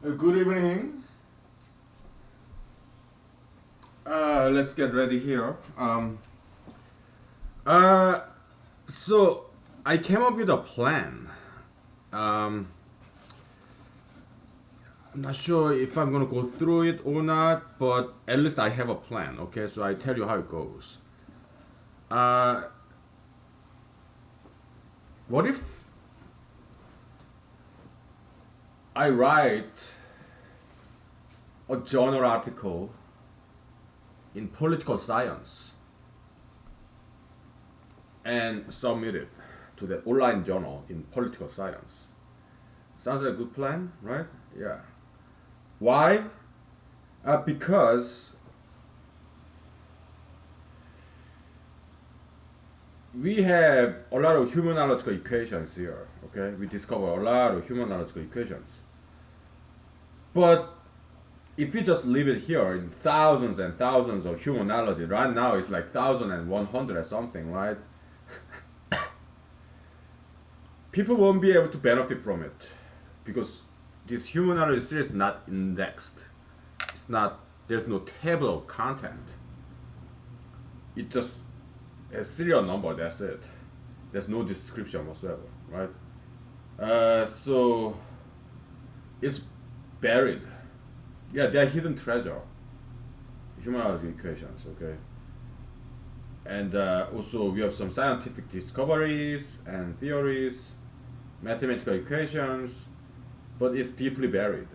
Good evening. Let's get ready here. Uh, so I came up with a plan. Um, I'm not sure if I'm gonna go through it or not, but at least I have a plan. Okay, so I tell you how it goes. Uh, what if I write a journal article in political science and submit it to the online journal in political science? Sounds like a good plan, right? Yeah. Why? Because we have a lot of humanological equations here. Okay, we discover a lot of humanological equations. But if we just leave it here in thousands and thousands of humanology, right now it's like 1,100 or something, right? People won't be able to benefit from it because this humanology series is not indexed. It's not. There's no table of content. It just a serial number. That's it. There's no description whatsoever, right? So it's buried. Yeah, they're hidden treasure. Humanology equations, okay. And also we have some scientific discoveries and theories, mathematical equations, but it's deeply buried.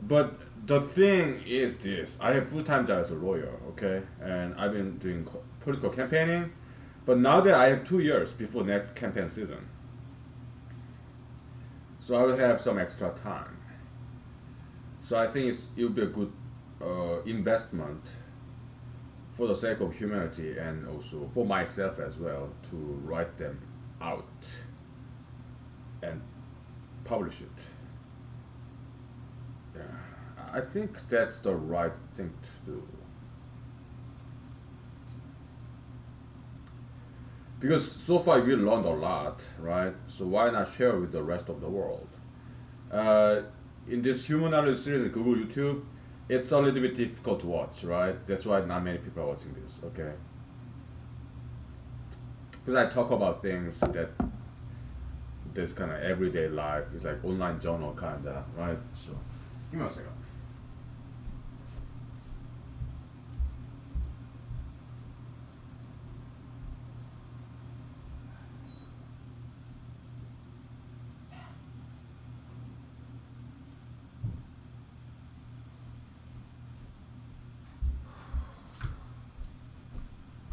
But the thing is this: I have full-time job as a lawyer, okay, and I've been doing political campaigning. But now that I have 2 years before next campaign season, so I will have some extra time. So I think it will be a good investment for the sake of humanity and also for myself as well to write them out and publish it. Yeah, I think that's the right thing to do. Because so far we learned a lot, right? So why not share with the rest of the world? Uh, in this human analysis series on Google YouTube, it's a little bit difficult to watch, right? That's why not many people are watching this, okay? Because I talk about things that this kind of everyday life is like online journal kind of, right? So, give me a second.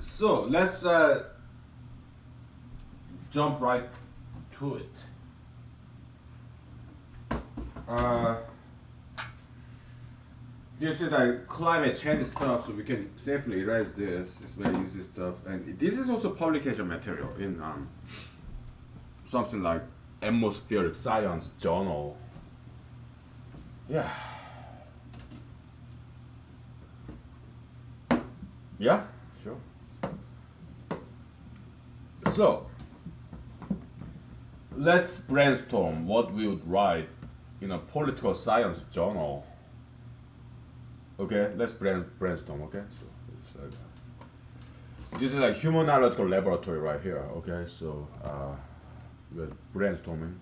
So let's jump right to it. Uh, this is like climate change stuff, so we can safely erase this. It's very easy stuff, and this is also publication material in something like atmospheric science journal. Yeah, yeah, sure. So let's brainstorm what we would write in a political science journal. Okay, let's brainstorm. Okay, so this is like humanological laboratory right here. Okay, so we're brainstorming.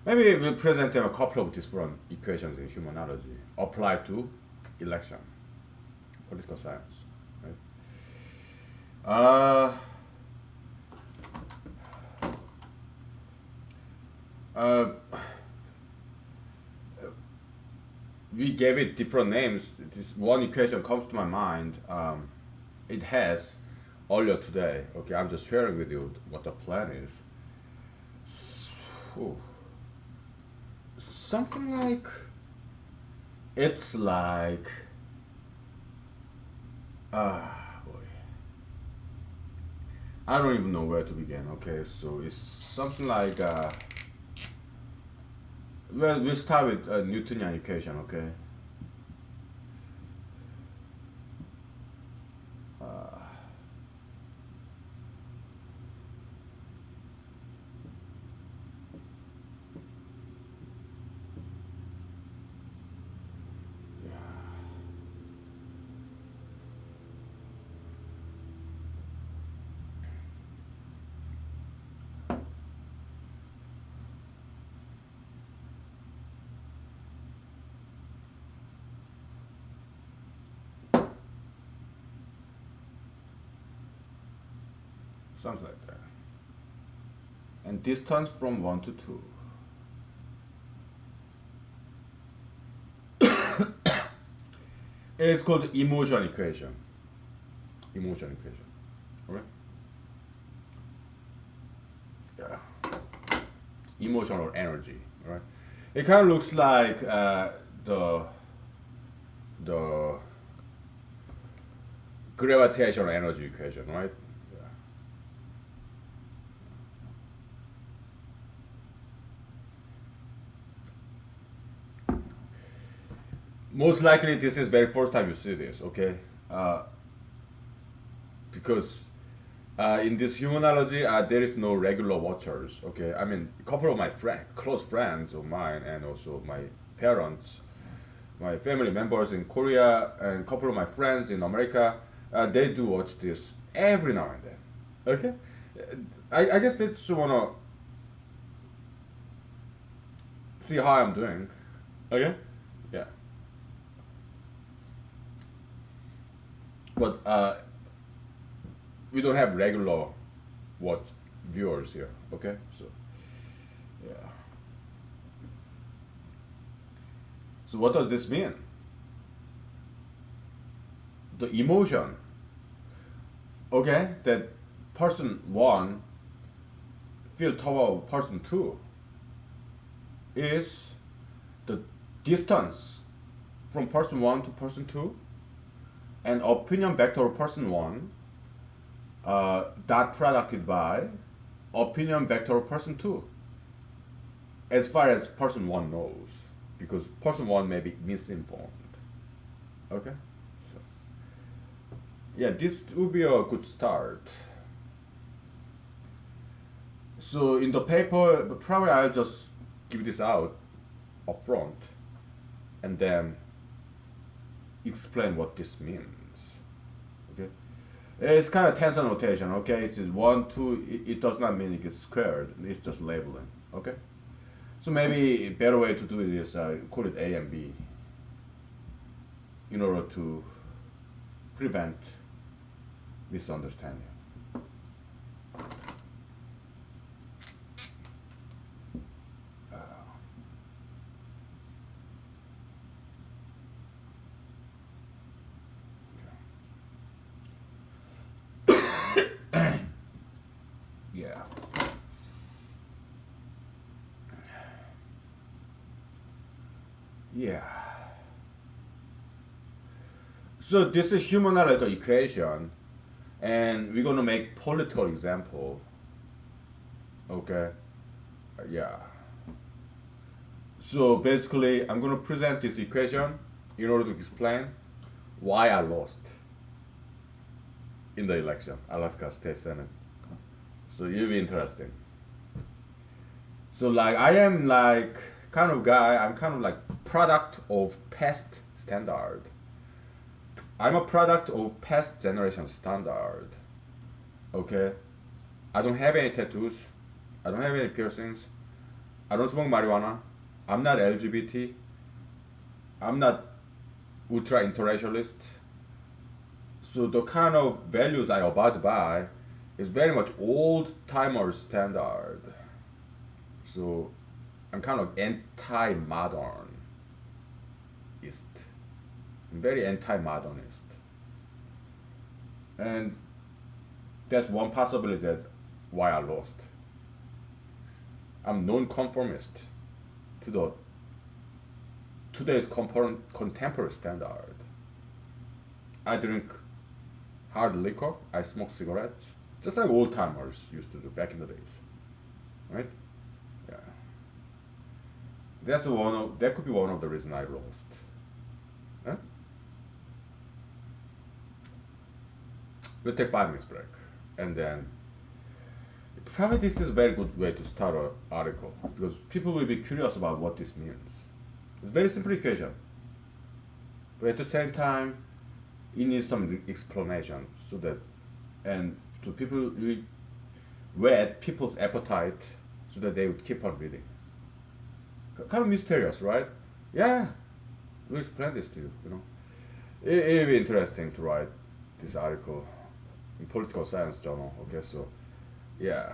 Maybe we'll present them a couple of different equations in humanology applied to election, political science. Right? Uh, uh, we gave it different names. This one equation comes to my mind. It has earlier today. Okay, I'm just sharing with you what the plan is. Ooh. Something like it's like boy, I don't even know where to begin. Okay, so it's something like well, we start with a Newtonian equation. Okay, something like that. And distance from 1 to 2. It's called emotion equation. Emotion equation. Okay? Yeah. Emotional energy. Right? It kind of looks like the gravitational energy equation, right? Yeah. Most likely, this is very first time you see this. Okay, because in this humanology, there is no regular watchers. Okay, I mean, a couple of my close friends of mine, and also my parents, my family members in Korea, and a couple of my friends in America, they do watch this every now and then. Okay, I guess they just wanna see how I'm doing. Okay, yeah, but we don't have regular watch viewers here. Okay, so yeah. So what does this mean? The emotion, okay, that person one feel toward person two is the distance from person one to person two, and opinion vector of person one dot producted by opinion vector of person two, as far as person one knows, because person one may be misinformed. Okay, so yeah, this would be a good start. So in the paper, probably I'll just give this out up front and then explain what this means. Okay, it's kind of tensor notation. Okay, it's 1, 2. It does not mean it gets squared. It's just labeling. Okay, so maybe a better way to do it is call it A and B in order to prevent misunderstanding. Yeah. Yeah. So this is human analytical equation, and we're gonna make political example. Okay. Yeah. So basically, I'm gonna present this equation in order to explain why I lost in the election, Alaska State Senate. So it'll be interesting. So like I am like kind of guy. I'm kind of like product of past standard. I'm a product of past generation standard. Okay. I don't have any tattoos. I don't have any piercings. I don't smoke marijuana. I'm not LGBT. I'm not ultra interracialist. So the kind of values I abide by is very much old timer standard. So I'm kind of anti-modernist. I'm very anti-modernist. And that's one possibility that why I lost. I'm non-conformist to the today's contemporary standard. I drink hard liquor. I smoke cigarettes, just like old timers used to do back in the days, right? Yeah. That could be one of the reasons I lost. Huh? We'll take 5 minutes break, and then probably this is a very good way to start an article because people will be curious about what this means. It's a very simple equation, but at the same time, it needs some explanation so that, and so people will whet people's appetite so that they would keep on reading. Kind of mysterious, right? Yeah, we'll explain this to you. You know, it'll be interesting to write this article in Political Science Journal. Okay, so Yeah,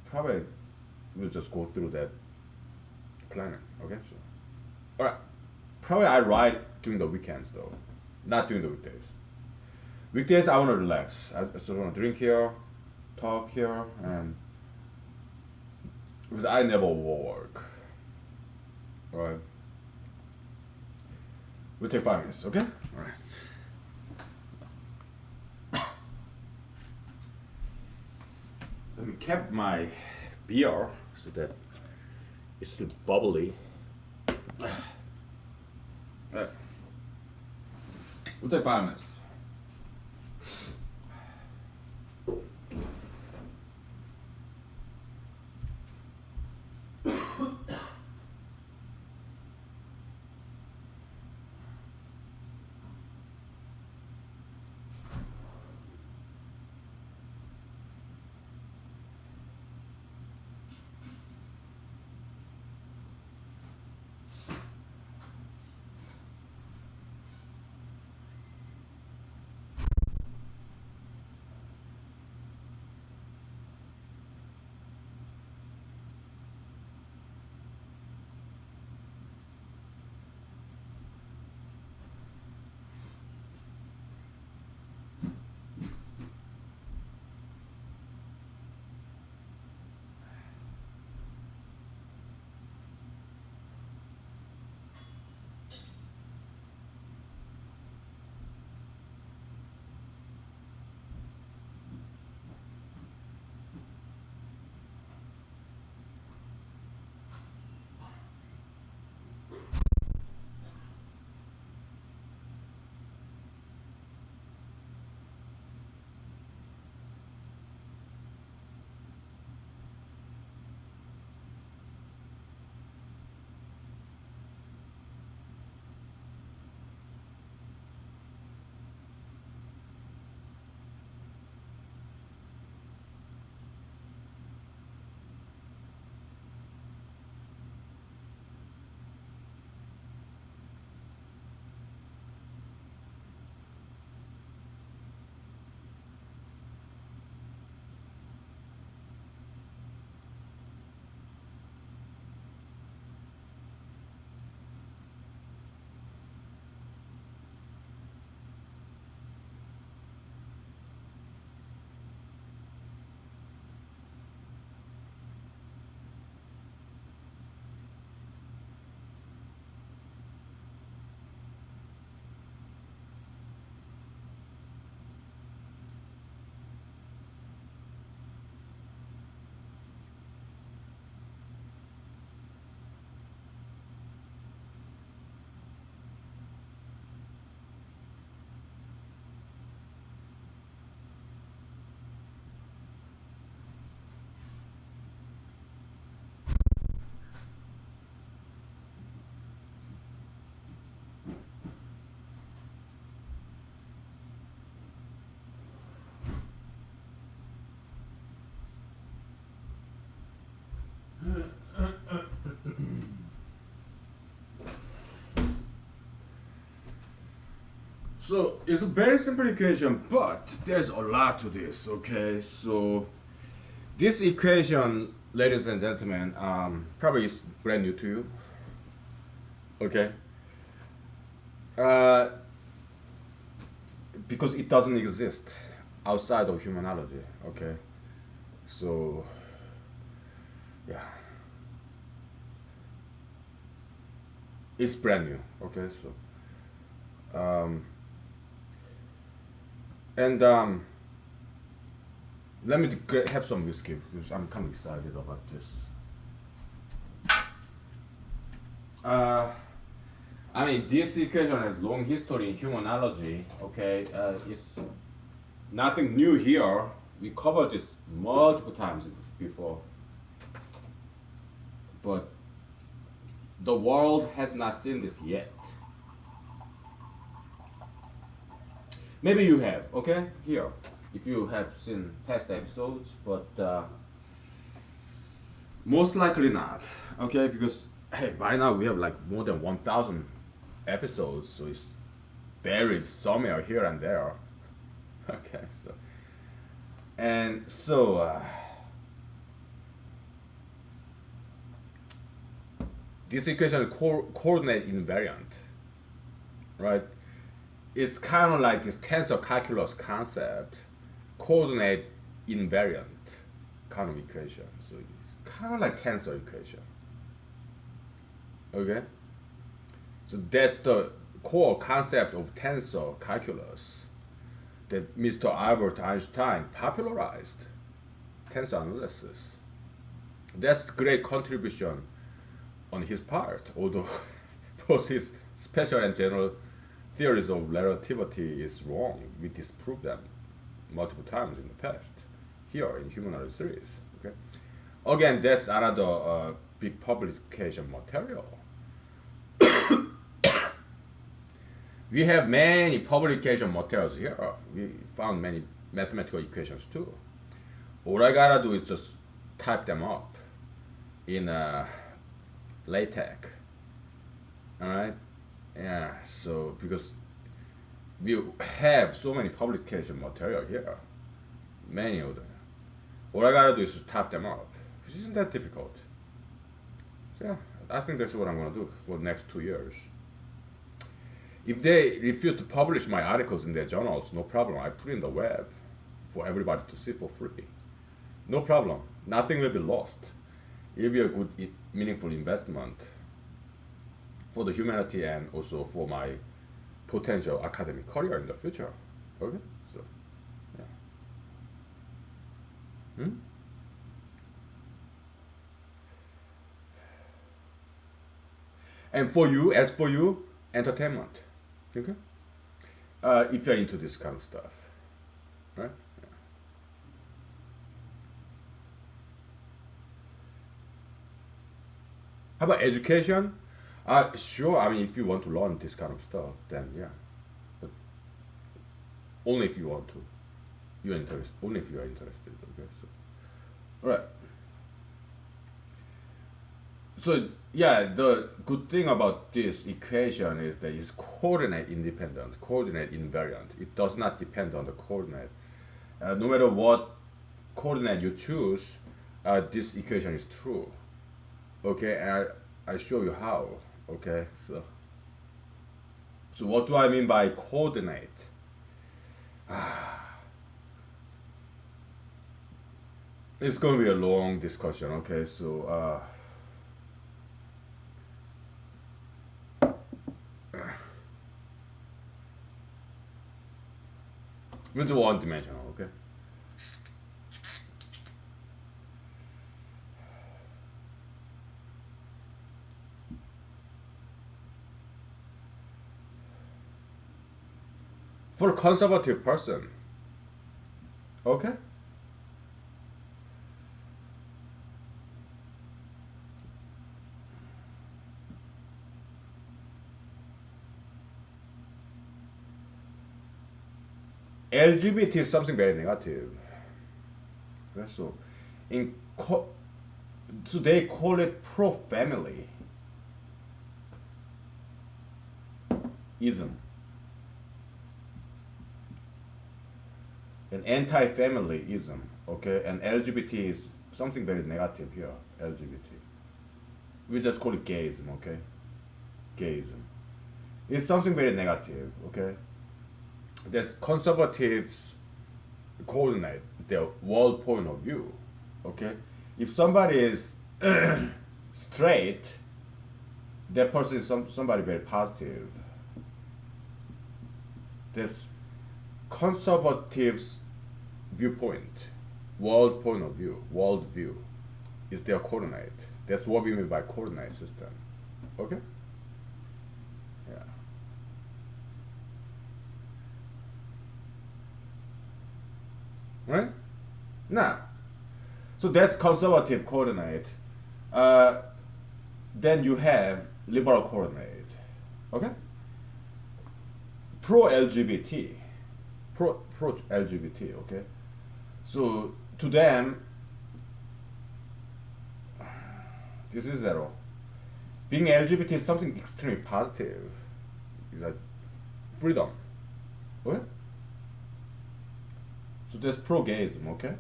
probably we'll just go through that planning. Okay, so all right. Probably I write during the weekends though, not during the weekdays. Weekdays I want to relax. I just want to drink here, talk here, and because I never work. All right. We'll take 5 minutes. Okay. All right. Let me cap my beer so that it's still bubbly. We'll take 5 minutes. So it's a very simple equation, but there's a lot to this. Okay, so this equation, ladies and gentlemen, probably is brand new to you. Okay, uh, because it doesn't exist outside of humanology. Okay, so yeah, it's brand new. Okay, so and let me have some whiskey because I'm kind of excited about this. Uh, I mean, this equation has long history in humanology. Okay, it's nothing new here. We covered this multiple times before, but the world has not seen this yet. Maybe you have. Okay, here, if you have seen past episodes, but most likely not. Okay, because hey, by now we have like more than 1,000 episodes, so it's buried somewhere here and there. Okay, so and so this equation is coordinate invariant, right? It's kind of like this tensor calculus concept, coordinate invariant kind of equation. So it's kind of like tensor equation. Okay? So that's the core concept of tensor calculus that Mr. Albert Einstein popularized, tensor analysis. That's great contribution on his part, although both his special and general theories of relativity is wrong. We disproved them multiple times in the past here in humanology series. Okay, again, that's another big publication material. We have many publication materials here. We found many mathematical equations too. All I gotta do is just type them up in LaTeX. All right, yeah. So because we have so many publication material here, many of them. All I gotta do is to type them up, which isn't that difficult. So yeah, I think that's what I'm gonna do for the next 2 years. If they refuse to publish my articles in their journals, no problem. I put it in the web for everybody to see for free. No problem. Nothing will be lost. It'll be a good, meaningful investment for the humanity and also for my potential academic career in the future. Okay? So, yeah. And for you, as for you, entertainment. Okay? If you're into this kind of stuff. Right? Yeah. How about education? Sure, I mean, if you want to learn this kind of stuff, then yeah. But only if you want to. You're interested. Only if you are interested. Okay? So, all right. So yeah, the good thing about this equation is that it's coordinate independent, coordinate invariant. It does not depend on the coordinate. No matter what coordinate you choose, this equation is true. Okay, and I show you how. Okay, so what do I mean by coordinate? It's going to be a long discussion. Okay, so. We'll do one dimensional, okay? For a conservative person, okay? LGBT is something very negative. Okay, so, so they call it pro-family ism, an anti-family ism. Okay, and LGBT is something very negative here. LGBT, we just call it gayism. Okay, gayism. It's something very negative. Okay. There's conservatives coordinate their world point of view. Okay, if somebody is straight, that person is somebody very positive. This conservatives viewpoint, world point of view, world view, is their coordinate. That's what we mean by coordinate system. Okay. Yeah. Right? Now, so that's conservative coordinate. Then you have liberal coordinate. Okay? Pro-LGBT. Pro-LGBT, okay? So to them, this is zero. Being LGBT is something extremely positive. It's like freedom. Okay? So that's pro-gayism, okay?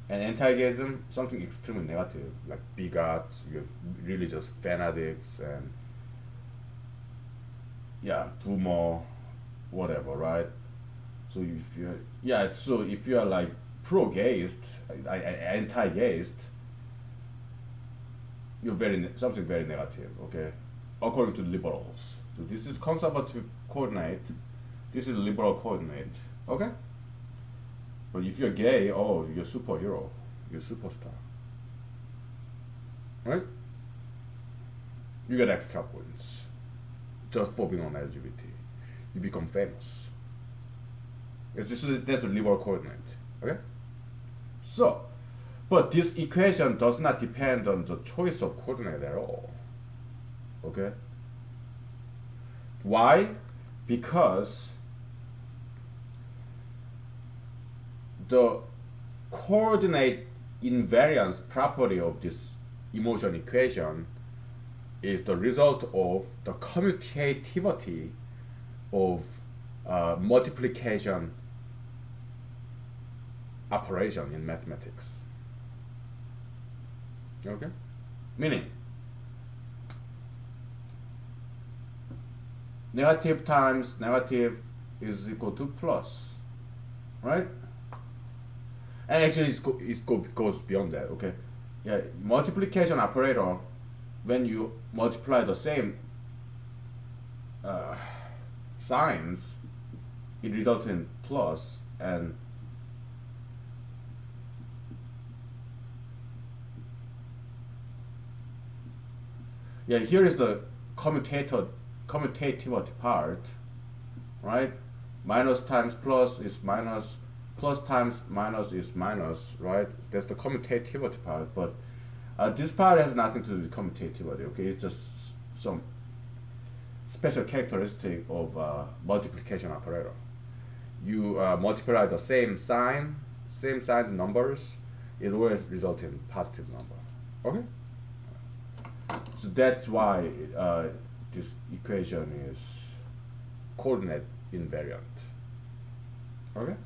And anti-gayism, something extremely negative, like bigots, you have religious fanatics, and yeah, boomer, whatever, right? So if you're so if you're like pro-gayist, anti-gayist, you're something very negative, okay? According to liberals. So this is conservative coordinate. This is liberal coordinate, okay? But if you're gay, oh, you're a superhero, you're a superstar, right? You get extra points just for being on LGBT. You become famous. That's a liberal coordinate, okay? So, but this equation does not depend on the choice of coordinate at all, okay? Why? Because the coordinate invariance property of this emotion equation is the result of the commutativity of multiplication operation in mathematics. Okay? Meaning, negative times negative is equal to plus, right? And actually, goes beyond that. Okay, yeah, multiplication operator. When you multiply the same signs, it results in plus, and yeah, here is the commutativity part, right? Minus times plus is minus, plus times minus is minus, right? That's the commutativity part, but this part has nothing to do with commutativity, okay? It's just some special characteristic of multiplication operator. You multiply the same sign numbers, it always results in positive number, okay? So that's why this equation is coordinate invariant. Okay?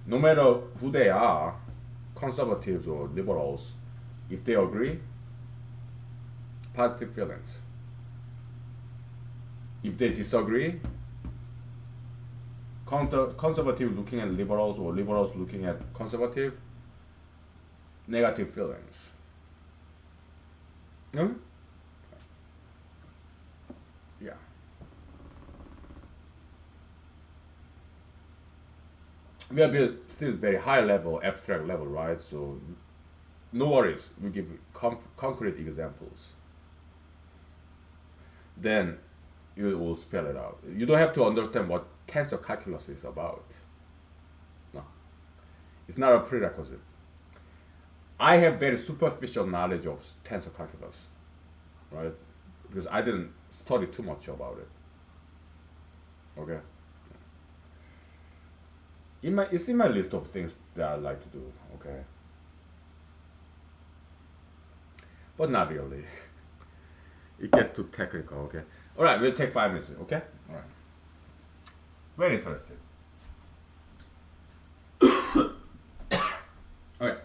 No matter who they are, conservatives or liberals, if they agree, positive feelings. If they disagree, conservative looking at liberals or liberals looking at conservative, negative feelings. No? Yeah. We are still very high level, abstract level, right? So no worries. We give concrete examples. Then you will spell it out. You don't have to understand what tensor calculus is about. No, it's not a prerequisite. I have very superficial knowledge of tensor calculus, right? Because I didn't study too much about it. Okay. It's in my list of things that I like to do. Okay. But not really. It gets too technical. Okay. All right. We'll take 5 minutes. Okay. All right. Very interesting. All right.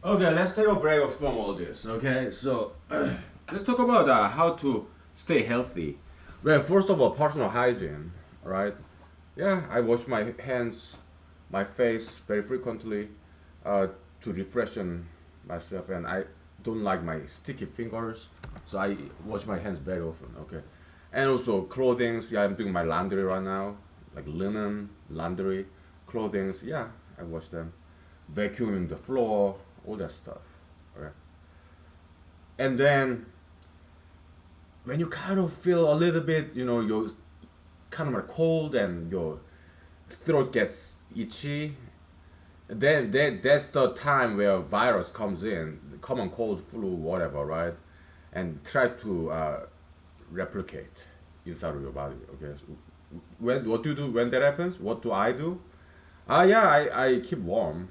Okay, let's take a break from all this. Okay, so let's talk about how to stay healthy. Well, first of all, personal hygiene, right? Yeah, I wash my hands, my face very frequently to refreshen myself, and I don't like my sticky fingers, so I wash my hands very often. Okay, and also clothing. Yeah, I'm doing my laundry right now, like linen, laundry, clothing. Yeah, I wash them, vacuuming the floor, all that stuff. Okay, and then when you kind of feel a little bit, you're kind of like cold and your throat gets itchy, then that's the time where virus comes in, common cold, flu, whatever, right? And try to replicate inside of your body. Okay, so what do you do when that happens? What do I do? Yeah, I keep warm.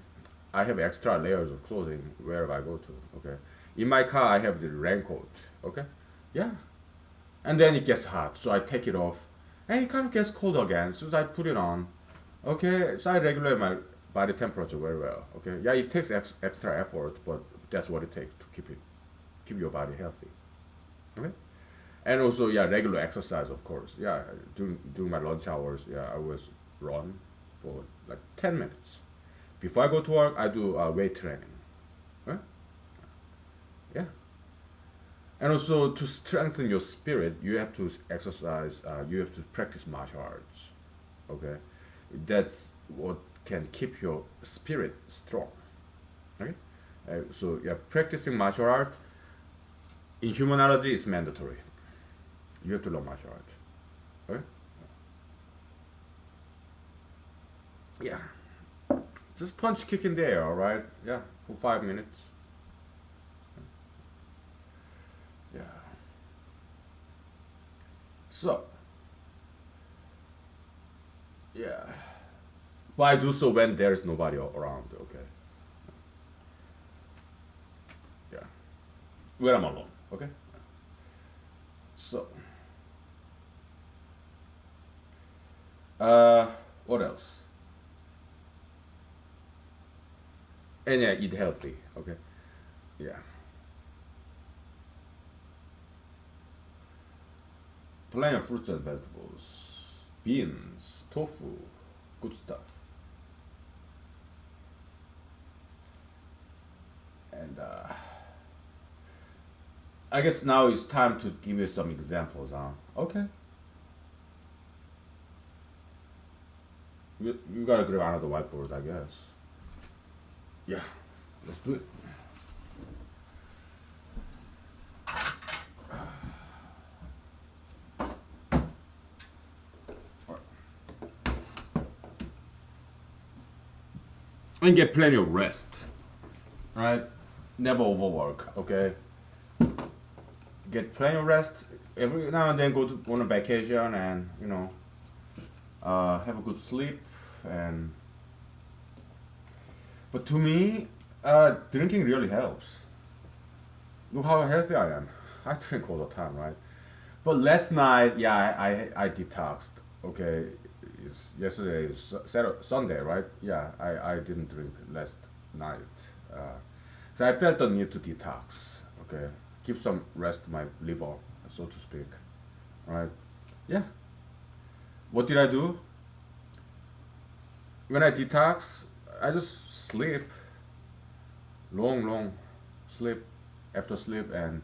I have extra layers of clothing wherever I go to. Okay, in my car I have the raincoat. Okay, yeah, and then it gets hot, so I take it off, and it kind of gets cold again, so I put it on. Okay, so I regulate my body temperature very well. Okay, yeah, it takes extra effort, but that's what it takes to keep your body healthy. Okay, and also yeah, regular exercise, of course. Yeah, during my lunch hours, yeah, I always run for like 10 minutes. Before I go to work, I do weight training. Right? Yeah, and also to strengthen your spirit, you have to exercise. You have to practice martial arts. Okay, that's what can keep your spirit strong. Okay, so yeah, practicing martial art in humanology is mandatory. You have to learn martial art. Okay, yeah, just punch kick in the air. All right, yeah, for 5 minutes. Yeah. So yeah, but I do so when there is nobody around. Okay, yeah, when I'm alone. Okay, so uh, what else? And yeah, eat healthy. Okay, yeah, plenty of fruits and vegetables, beans, tofu, good stuff. And I guess now it's time to give you some examples. Okay, you gotta grab another whiteboard, I guess. Yeah, let's do it. And get plenty of rest. Right? Never overwork. Okay. Get plenty of rest. Every now and then go on a vacation and have a good sleep. And but to me, drinking really helps. Look how healthy I am. I drink all the time, right? But last night, yeah, I detoxed. Okay, yesterday is Saturday, Sunday, right? Yeah, I didn't drink last night. So I felt the need to detox. Okay, give some rest to my liver, so to speak. Right? Yeah. What did I do? When I detox, I just sleep, long sleep, after sleep, and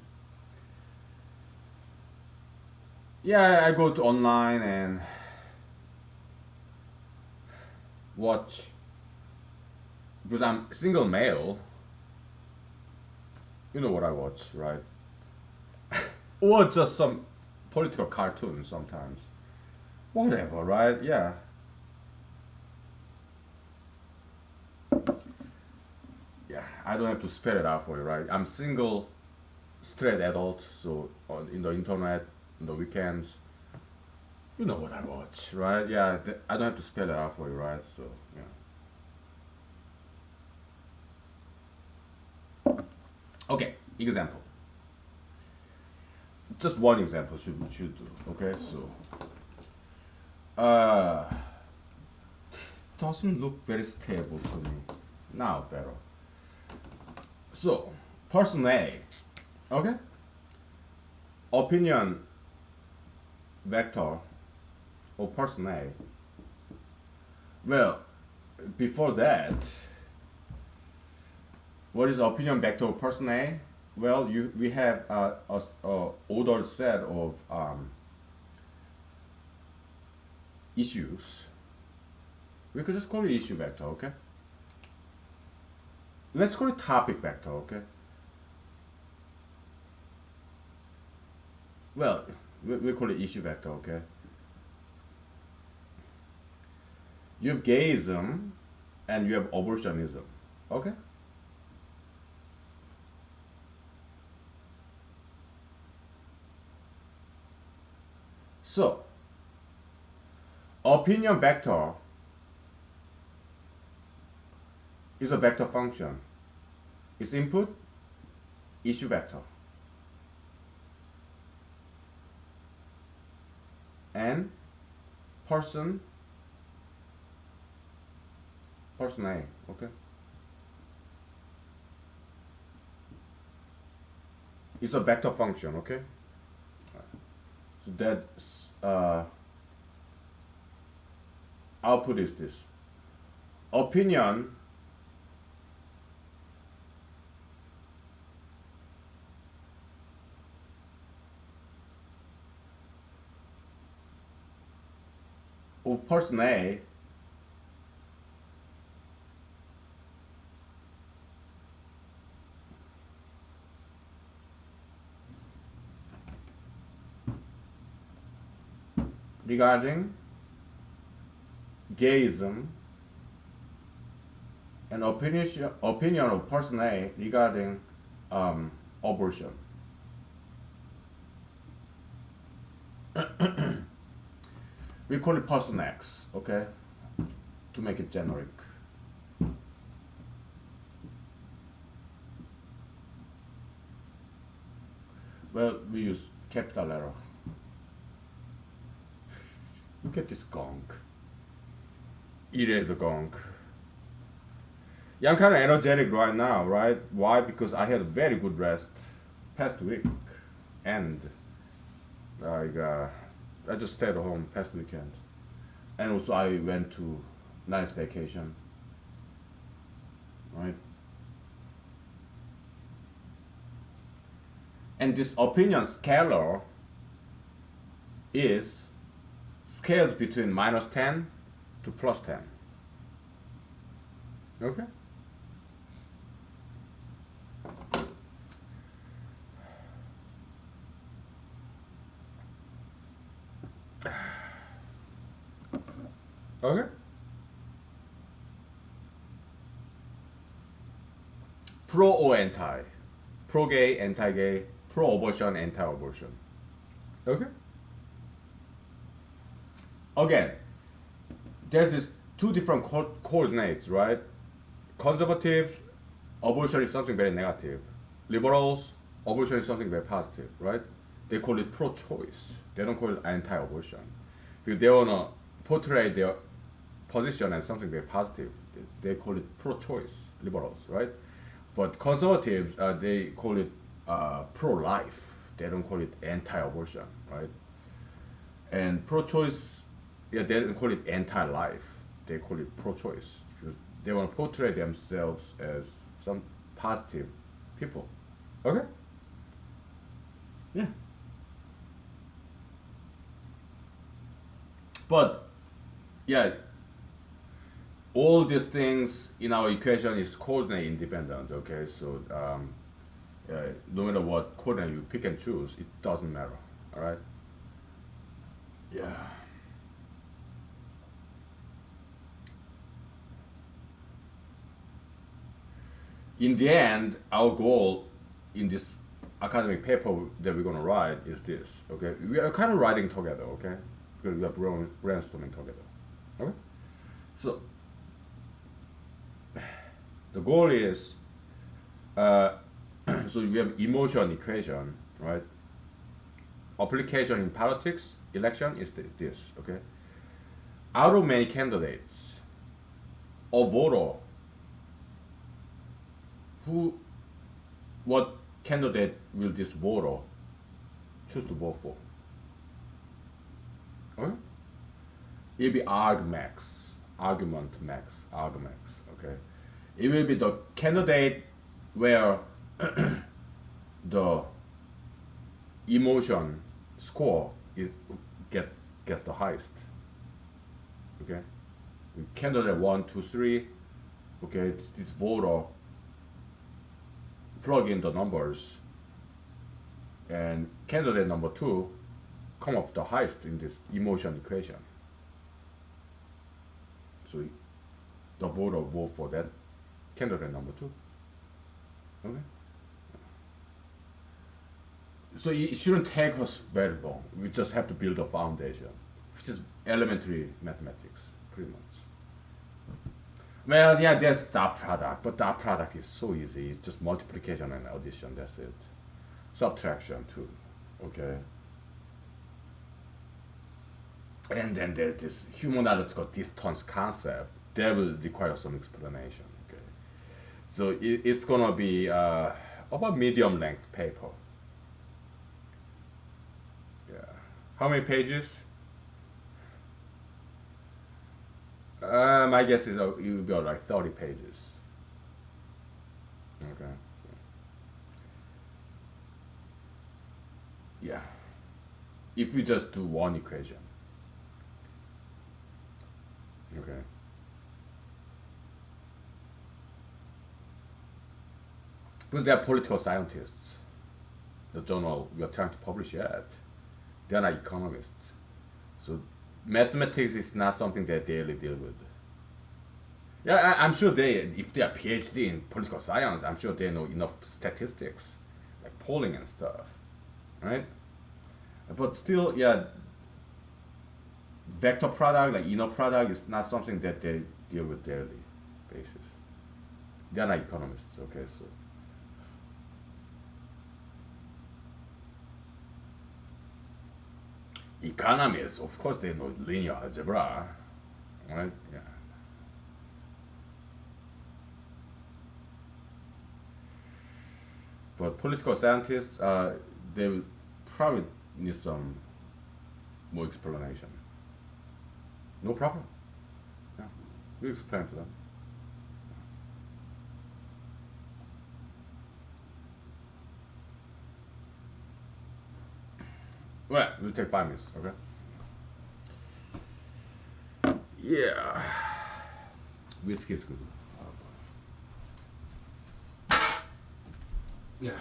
yeah, I go to online and watch because I'm single male. You know what I watch, right? Or just some political cartoons sometimes. Whatever, right? Yeah. Yeah, I don't have to spell it out for you, right? I'm single, straight adult, so in the internet, on the weekends, you know what I watch, right? Yeah, I don't have to spell it out for you, right? So, yeah. Okay, example. Just one example should do. Okay, so uh, doesn't look very stable to me. Now better. So, person A, okay? Opinion vector of person A. Well, before that, what is opinion vector of person A? Well, we have a ordered set of issues. We could just call it issue vector, okay? Let's call it topic vector, okay? Well, we call it issue vector, okay? You have gayism and you have abortionism, okay? So, opinion vector is a vector function. Its input, issue vector. And person A, okay? It's a vector function, okay? So that output is this. Opinion of person A regarding gayism and opinion of person A regarding abortion. We call it person X, okay? To make it generic. Well, we use capital letter. Look at this gong. It is a gong. Yeah, I'm kind of energetic right now, right? Why? Because I had a very good rest past week, and like I just stayed at home past weekend, and also I went to nice vacation, right? And this opinion scalar is scaled between -10 to +10. Okay? Okay? Pro or anti? Pro gay, anti gay, pro abortion, anti abortion. Okay? Again, there's this two different coordinates, right? Conservatives, abortion is something very negative. Liberals, abortion is something very positive, right? They call it pro-choice. They don't call it anti-abortion. Because they wanna portray their position as something very positive. They call it pro-choice, liberals, right? But conservatives, they call it pro-life. They don't call it anti-abortion, right? And pro-choice, yeah, they don't call it anti-life. They call it pro-choice because they want to portray themselves as some positive people. Okay? Yeah. But yeah, all these things in our equation is coordinate independent. Okay, so no matter what coordinate you pick and choose, it doesn't matter. All right. Yeah. In the end, our goal in this academic paper that we're gonna write is this. Okay, we are kind of writing together. Okay, because we are brainstorming together. Okay, so the goal is so we have emotion equation, right? Application in politics, election is this. Okay, out of many candidates, a voter who what candidate will this voter choose to vote for? Okay? It'll be argmax. Okay, it will be the candidate where the emotion score is gets gets the highest. Okay, candidate 1, 2, 3. Okay, this voter plug in the numbers, and candidate number 2 come up the highest in this emotion equation. So the voter vote for that candidate number 2. Okay. So it shouldn't take us very long. We just have to build a foundation, which is elementary mathematics, pretty much. Well, yeah, there's dot product, but dot product is so easy. It's just multiplication and addition. That's it. Subtraction too. Okay. And then there's this humanological distance concept that will require some explanation. Okay. So it's gonna be about medium length paper. Yeah. How many pages? My guess is it will be like 30 pages. Okay. Yeah. If we just do one equation. Okay. Because they are political scientists. The journal we are trying to publish yet, they are not economists. So mathematics is not something that they really deal with. Yeah, I'm sure if they are PhD in political science, I'm sure they know enough statistics, like polling and stuff, right? But still, yeah, vector product, like inner product, is not something that they deal with daily basis. They are not economists, okay? So economists, of course, they know linear algebra, right? Yeah. But political scientists, they will probably need some more explanation. No problem. Yeah, we explain to them. Well, we'll take 5 minutes, okay? Yeah. Whiskey is good. Yeah.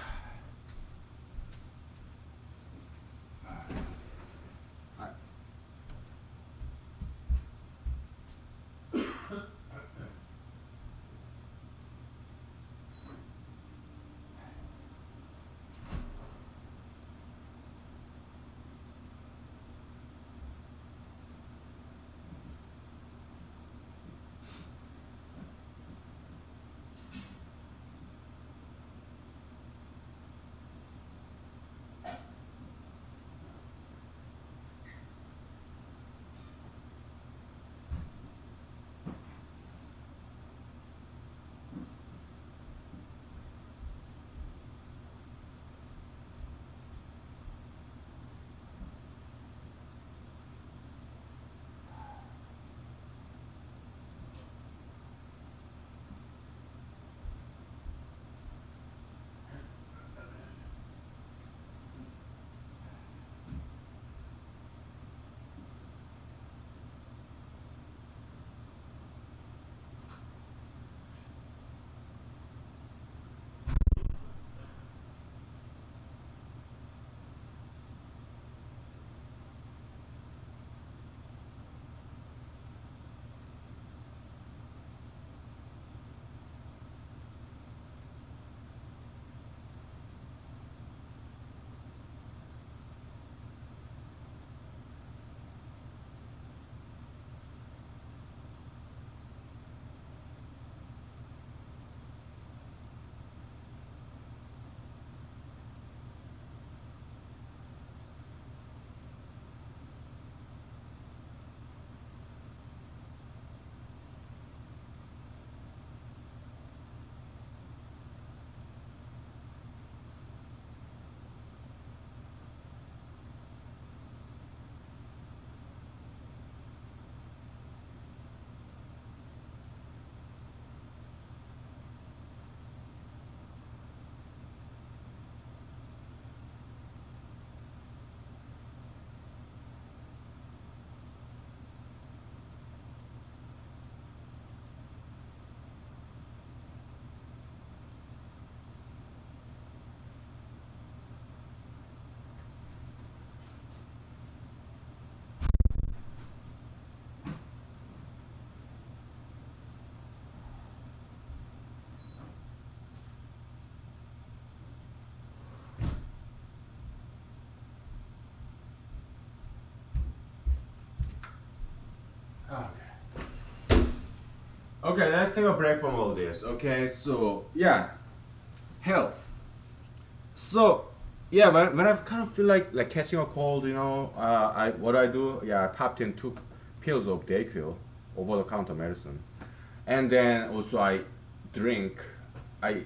Okay. Okay, let's take a break from all this. Okay, so yeah, health. So yeah, when I kind of feel like catching a cold, I what I do, yeah, I popped in 2 pills of Dayquil, over the counter medicine, and then also I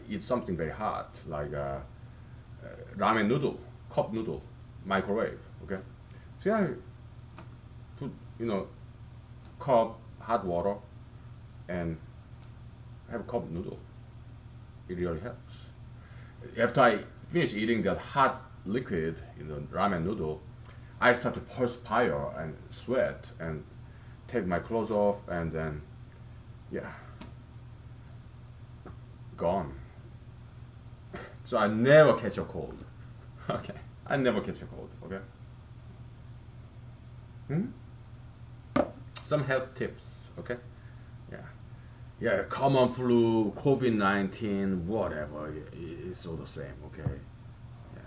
eat something very hot like ramen noodle, cup noodle, microwave. Okay, so yeah, I put cup hot water and have a cup noodle. It really helps. After I finish eating that hot liquid in the ramen noodle, I start to perspire and sweat and take my clothes off and then, yeah, gone. So I never catch a cold. Okay, I never catch a cold. Okay. Hmm? Some health tips. Okay. Yeah. Yeah. Common flu, COVID-19, whatever. It's all the same. Okay. Yeah.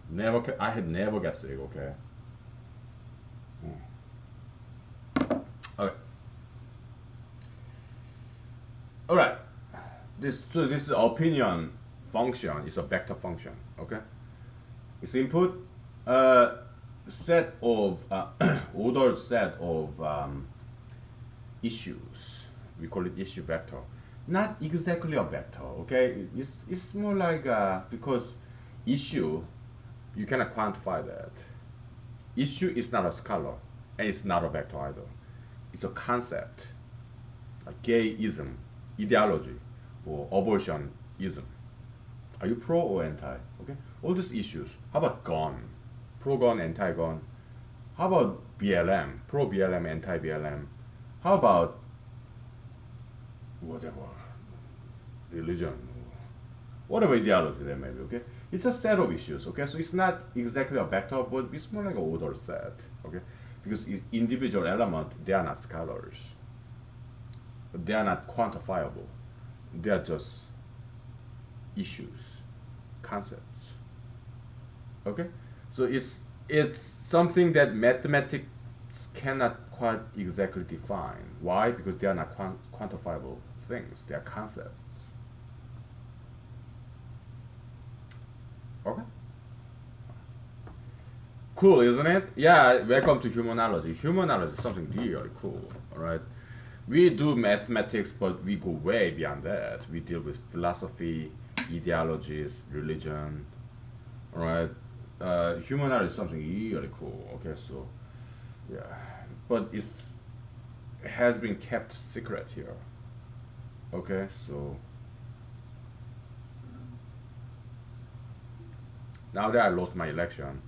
Yeah. I had never got sick. Okay. Okay. All right. This opinion function is a vector function. Okay. Its input, set of ordered set of issues. We call it issue vector. Not exactly a vector. Okay. It's more like because issue you cannot quantify that. Issue is not a scalar and it's not a vector either. It's a concept, like gayism, ideology, or abortionism. Are you pro or anti? Okay, all these issues. How about gun? Pro gun, anti gun. How about BLM? Pro BLM, anti BLM. How about whatever religion, whatever ideology there may be. Okay, it's a set of issues. Okay, so it's not exactly a vector, but it's more like an order set. Okay, because individual element they are not scalars. They are not quantifiable. They are just issues, concepts. Okay, so it's something that mathematics cannot quite exactly define. Why? Because they are not quantifiable things. They are concepts. Okay. Cool, isn't it? Yeah. Welcome to humanology. Humanology is something really cool. All right. We do mathematics, but we go way beyond that. We deal with philosophy, ideologies, religion. All right. Humanology is something really cool. Okay, so yeah, but it has been kept secret here. Okay, so now that I lost my election,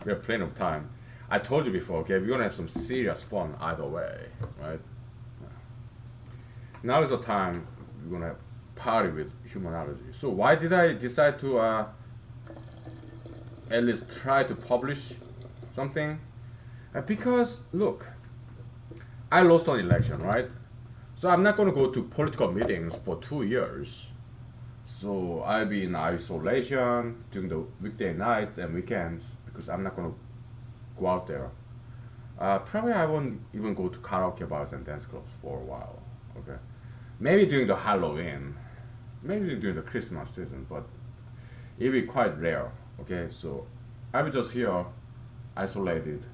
we have plenty of time. I told you before. Okay, we're gonna have some serious fun either way, right? Now is the time we're gonna party with humanology. So why did I decide to at least try to publish something? Because look, I lost an election, right? So I'm not gonna go to political meetings for 2 years. So I'll be in isolation during the weekday nights and weekends because I'm not gonna go out there. Probably I won't even go to karaoke bars and dance clubs for a while. Okay, maybe during the Halloween, maybe during the Christmas season, but it'll be quite rare. Okay, so I'll be just here, isolated,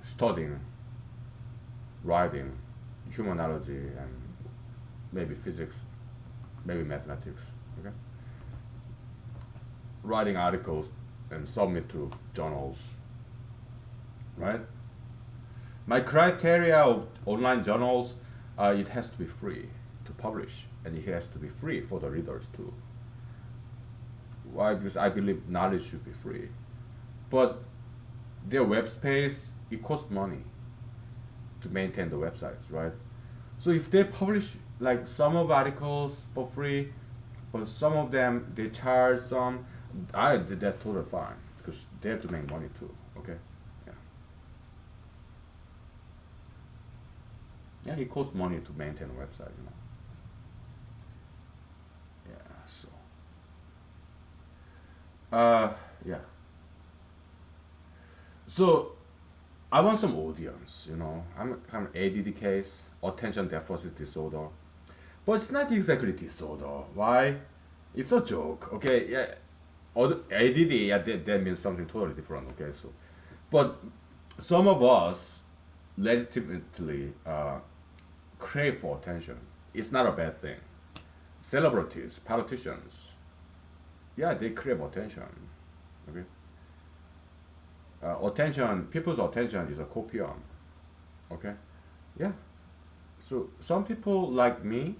studying, writing, humanology, and maybe physics, maybe mathematics. Okay, writing articles and submit to journals. Right. My criteria of online journals, it has to be free to publish, and it has to be free for the readers too. Why? Because I believe knowledge should be free, but their web space it costs money to maintain the websites, right? So if they publish like some of articles for free, but some of them they charge some, that's totally fine because they have to make money too. Okay. Yeah. Yeah, it costs money to maintain a website, you know. Yeah, so yeah. So I want some audience, you know. I'm kind of ADD case, attention deficit disorder. But it's not exactly disorder. Why? It's a joke, okay? Yeah, ADD, yeah, that means something totally different, okay? So, but some of us legitimately crave for attention. It's not a bad thing. Celebrities, politicians, yeah, they crave attention, okay? Attention, people's attention is a copion, okay? Yeah. So some people like me,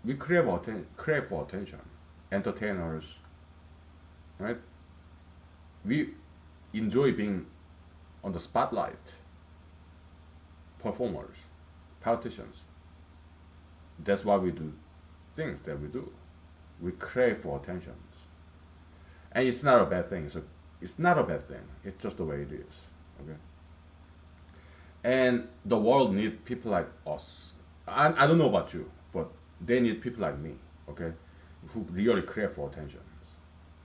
we crave for attention. Entertainers, right? We enjoy being on the spotlight. Performers, politicians. That's why we do things that we do. We crave for attention, and it's not a bad thing. So it's not a bad thing. It's just the way it is. Okay. And the world needs people like us. I don't know about you, but they need people like me. Okay, who really crave for attention,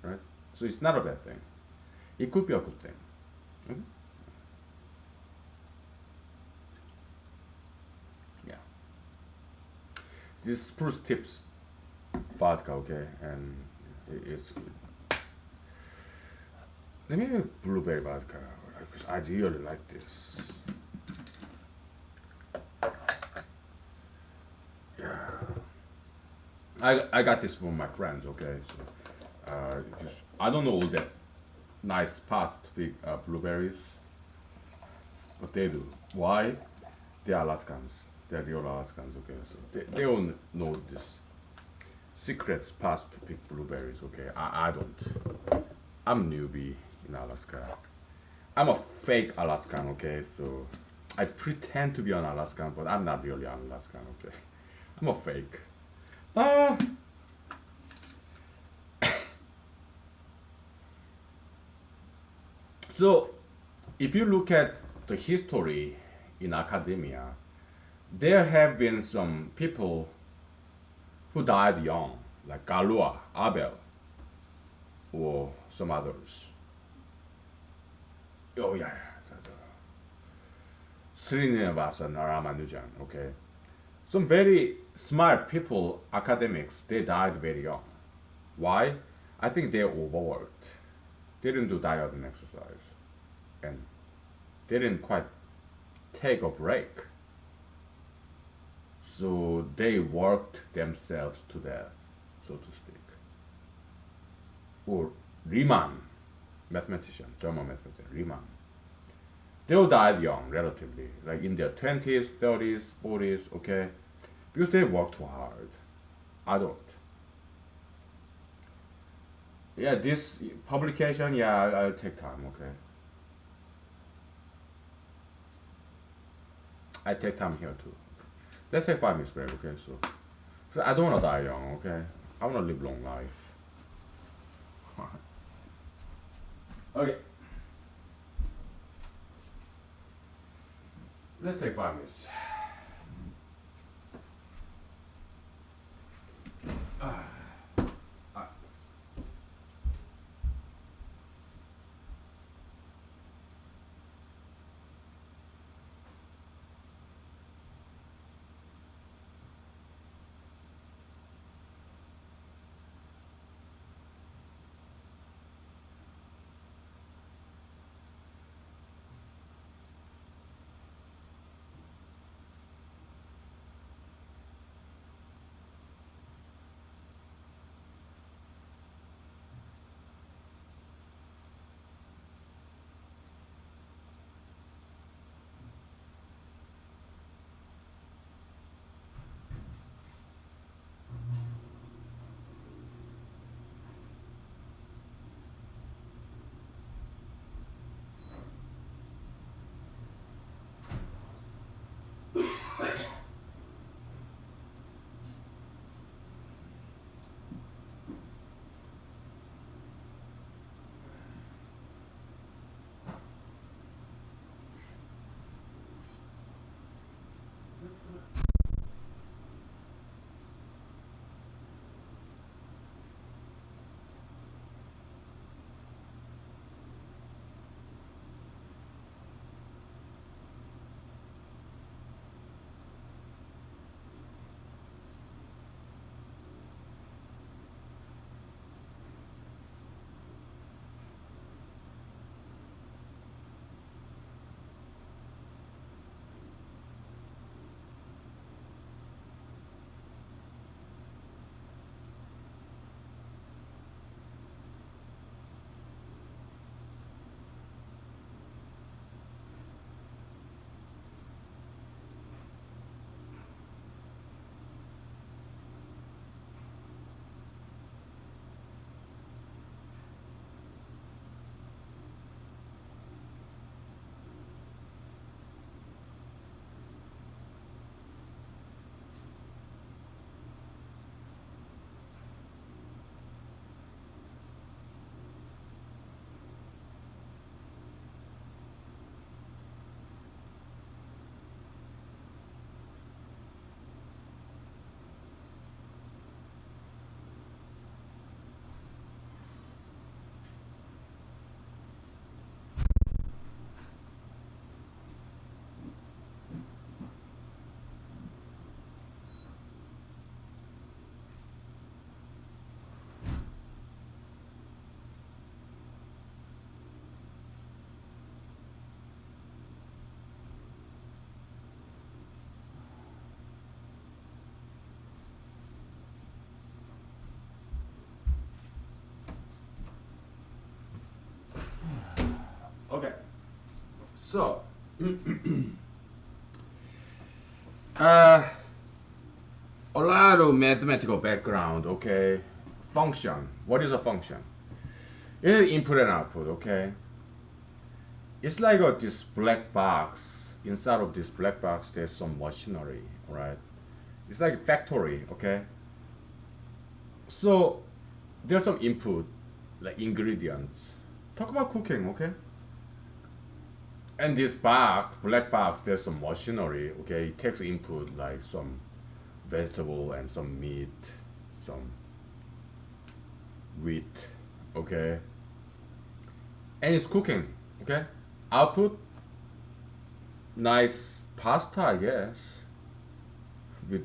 right? So it's not a bad thing. It could be a good thing. Mhm. Yeah. This Spruce Tips vodka, okay, and it's let me have blueberry vodka because I really like this. Yeah, I got this from my friends, okay. So, just, I don't know all that nice spots to pick blueberries, but they do. Why? They're Alaskans. They're real Alaskans, okay. So they all know this secret spots to pick blueberries, okay. I don't. I'm newbie in Alaska. I'm a fake Alaskan, okay? So I pretend to be an Alaskan, but I'm not really an Alaskan, okay? I'm a fake. Uh, so if you look at the history in academia, there have been some people who died young, like Galua, Abel, or some others. Oh yeah, Srinivasa Ramanujan, okay? Some very smart people, academics, they died very young. Why? I think they overworked. They didn't do diet and exercise. And they didn't quite take a break. So they worked themselves to death, so to speak. Or Riemann, mathematician, German mathematician, Riemann. They all died young, relatively, like in their 20s, 30s, 40s, okay? Because they worked too hard. I don't. Yeah, this publication, yeah, I'll take time, okay? I take time here too. Let's take 5 minutes break, okay? So I don't wanna die young, okay? I wanna live long life. Okay. Let's take 5 minutes. So, uh, a lot of mathematical background, okay? Function. What is a function? It is input and output, okay? It's like this black box. Inside of this black box, there's some machinery, right? It's like a factory, okay? So, there's some input, like ingredients. Talk about cooking, okay? And this box, black box, there's some machinery, okay? It takes input like some vegetable and some meat, some wheat, okay? And it's cooking, okay? Output, nice pasta, I guess. With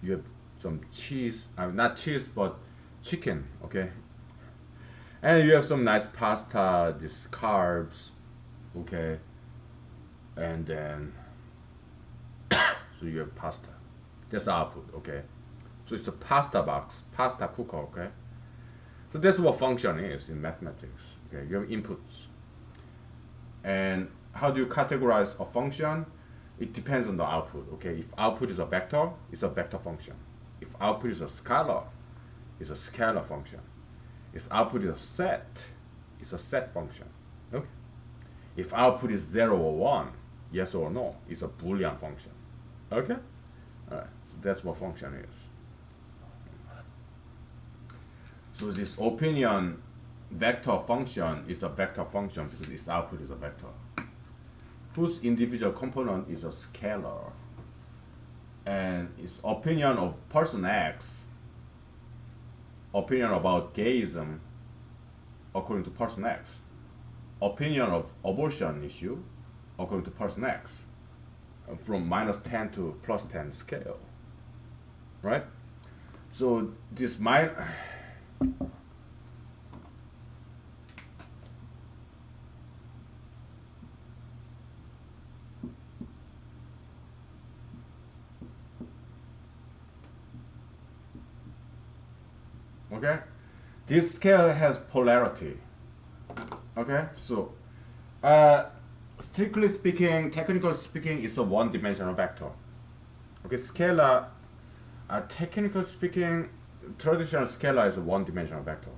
you have some cheese, not cheese, but chicken, okay? And you have some nice pasta, these carbs, okay? And then, so you have pasta. That's the output, okay? So it's the pasta box, pasta cooker, okay? So that's what function is in mathematics, okay? You have inputs. And how do you categorize a function? It depends on the output, okay? If output is a vector, it's a vector function. If output is a scalar, it's a scalar function. If output is a set, it's a set function, okay? If output is 0 or 1, yes or no, it's a Boolean function, okay? All right, so that's what function is. So this opinion vector function is a vector function because its output is a vector, whose individual component is a scalar. And its opinion of person X, opinion about gayism according to person X, opinion of abortion issue according to person X, from -10 to +10 scale, right? So this might okay, this scale has polarity, okay? So strictly speaking, technically speaking, it's a one-dimensional vector, okay? Scalar, technically speaking, traditional scalar is a one-dimensional vector.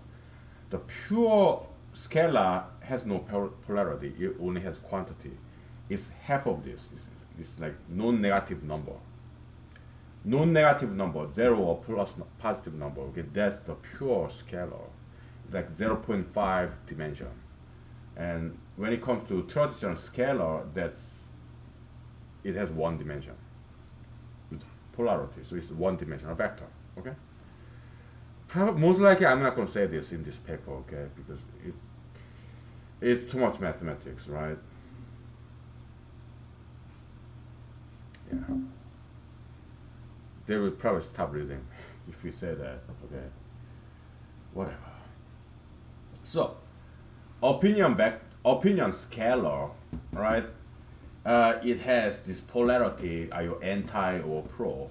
The pure scalar has no polarity, it only has quantity. It's half of this. It's like non-negative number. Non-negative number, 0 or plus positive number, okay, that's the pure scalar, like 0.5 dimension. And when it comes to traditional scalar, it has one dimension with polarity, so it's one-dimensional vector, okay? Probably, most likely, I'm not going to say this in this paper, okay, because it's too much mathematics, right? Yeah. They will probably stop reading if we say that, okay? Whatever. So, opinion scalar, right? It has this polarity, are you anti or pro?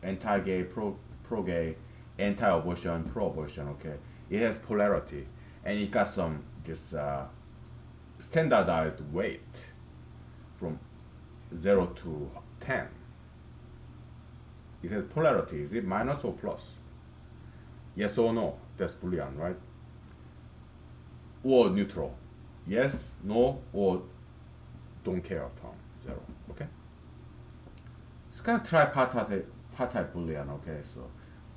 Anti-gay, pro-gay, anti-abortion, pro-abortion, okay? It has polarity, and it got this standardized weight from 0 to 10. It has polarity. Is it minus or plus? Yes or no? That's Boolean, right? Or neutral. Yes, no, or don't care of term. 0. Okay? It's kind of tripartite Boolean, okay? So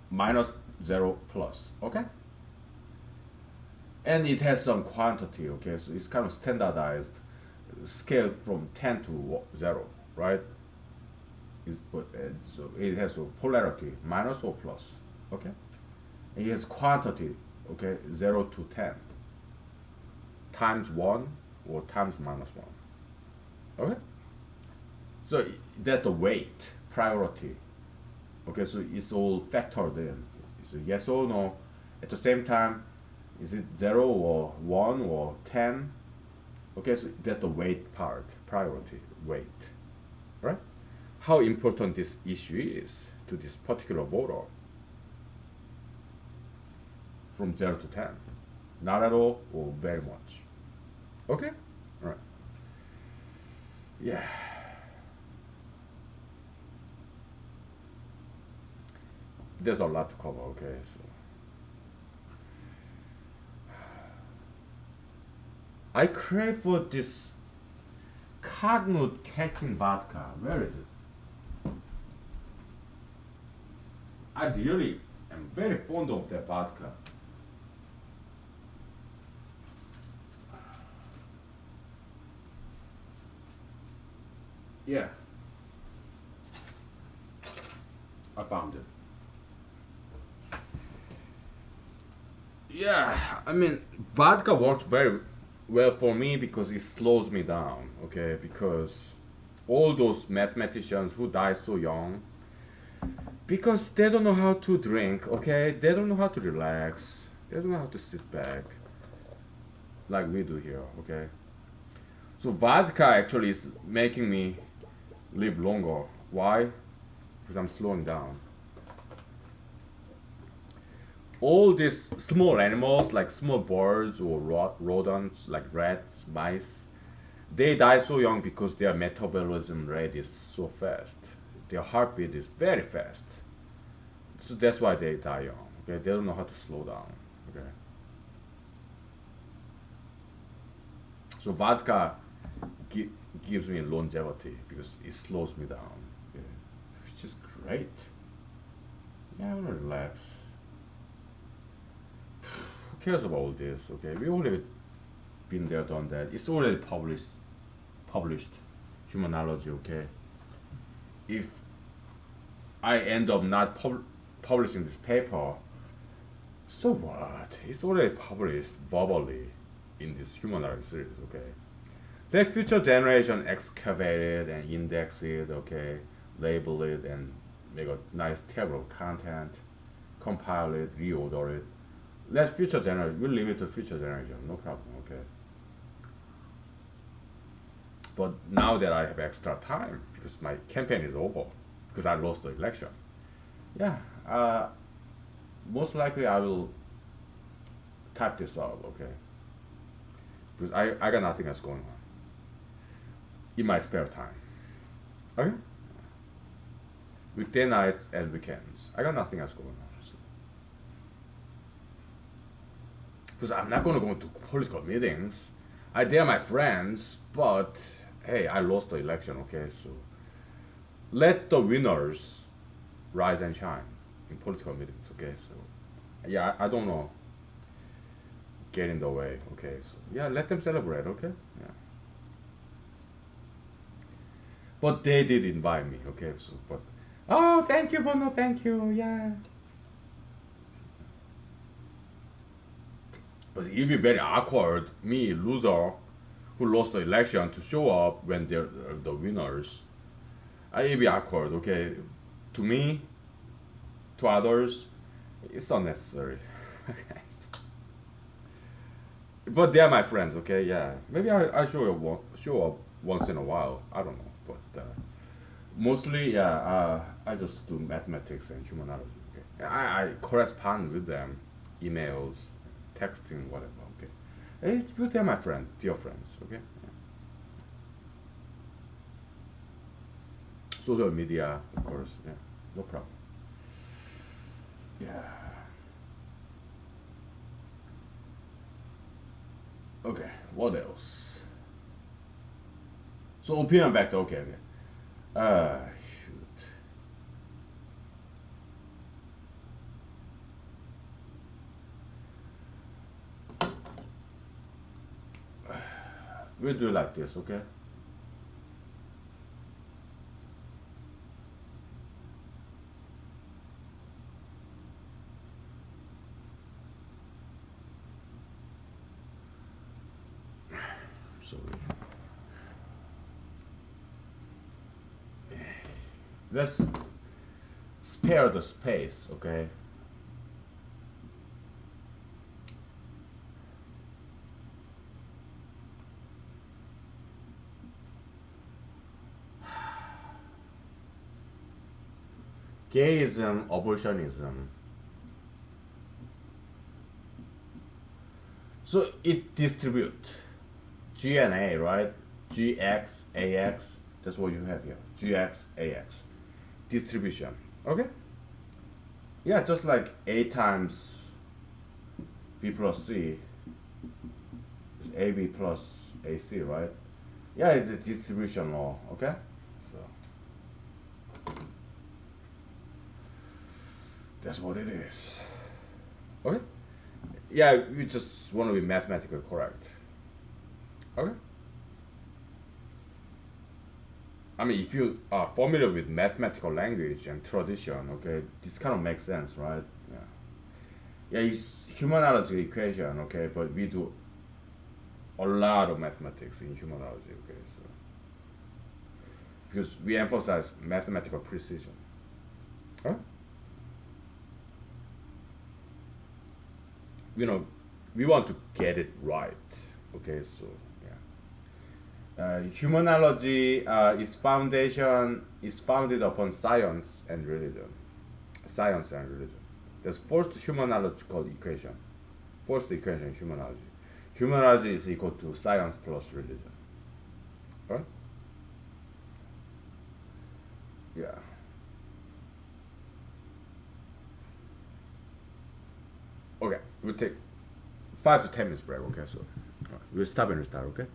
minus 0 plus. Okay? And it has some quantity, okay? So it's kind of standardized scale from 10 to 0, right? So it has a polarity, minus or plus, okay? And it has quantity, okay, 0 to 10, times 1 or times -1, okay? So that's the weight, priority, okay? So it's all factored in. It's a yes or no. At the same time, is it 0 or 1 or 10? Okay, so that's the weight part, priority, weight, right? How important this issue is to this particular voter from 0 to 10. Not at all or very much. Okay? All right. Yeah. There's a lot to cover, okay? So I crave for this cottonwood caking vodka. Where is it? I really am very fond of that vodka. Yeah, I found it. Yeah, I mean, vodka works very well for me because it slows me down, okay? Because all those mathematicians who die so young, because they don't know how to drink, okay? They don't know how to relax. They don't know how to sit back like we do here, okay? So vodka actually is making me live longer. Why? Because I'm slowing down. All these small animals, like small birds or rodents, like rats, mice, they die so young because their metabolism rate is so fast. Their heartbeat is very fast. So that's why they die young. Okay, they don't know how to slow down. Okay, so vodka gi- gives me longevity because it slows me down. Okay? Which is great. Yeah, I wanna relax. Who cares about all this? Okay, we already been there, done that. It's already published. Published, humanology. Okay, if I end up not publishing this paper, so what? It's already published verbally in this humanology series. Okay, let future generation excavate it and index it. Okay, label it and make a nice table of content, compile it, reorder it. Let future generation. We'll leave it to future generation. No problem. Okay. But now that I have extra time because my campaign is over because I lost the election, yeah, most likely I will type this out, okay? Because I got nothing else going on in my spare time. Okay? Weekday nights and weekends. I got nothing else going on. So. Because I'm not going to go to political meetings. They are my friends, but hey, I lost the election, okay? So let the winners rise and shine in political meetings, okay? So yeah, I don't know, get in the way, okay? So yeah, let them celebrate, okay? Yeah. But they did invite me, okay? So but oh, thank you, but no, thank you, yeah. But it'd be very awkward, me loser, who lost the election, to show up when they're the winners. It'd be awkward, okay? To me, to others, it's unnecessary. Okay. But they're my friends, okay? Yeah, maybe I show up once in a while. I don't know, but mostly, yeah, I just do mathematics and humanology. Okay, I correspond with them, emails, texting, whatever. Okay, but they're my friend, dear friends. Okay, yeah. Social media, of course. Yeah, no problem. Yeah. Okay, what else? So opinion vector. Okay, okay. Shoot. We'll do it like this, okay? Sorry. Let's spare the space, okay? Gayism, abortionism. So it distribute G and A, right? Gx, Ax, that's what you have here. Gx, Ax. Distribution. Okay? Yeah, just like A times B plus C is AB plus AC, right? Yeah, it's a distribution law, okay? So that's what it is. Okay? Yeah, we just want to be mathematically correct. Okay? I mean, if you are familiar with mathematical language and tradition, okay, this kind of makes sense, right? Yeah. Yeah, it's humanology equation, okay, but we do a lot of mathematics in humanology, okay, so because we emphasize mathematical precision. Huh? You know, we want to get it right, okay, so yeah. Humanology is founded upon science and religion. Science and religion. There's first humanological equation. First equation in humanology. Humanology is equal to science plus religion. Right? Yeah. Okay, we'll take 5 to 10 minutes break. Okay, so we'll stop and restart. Okay.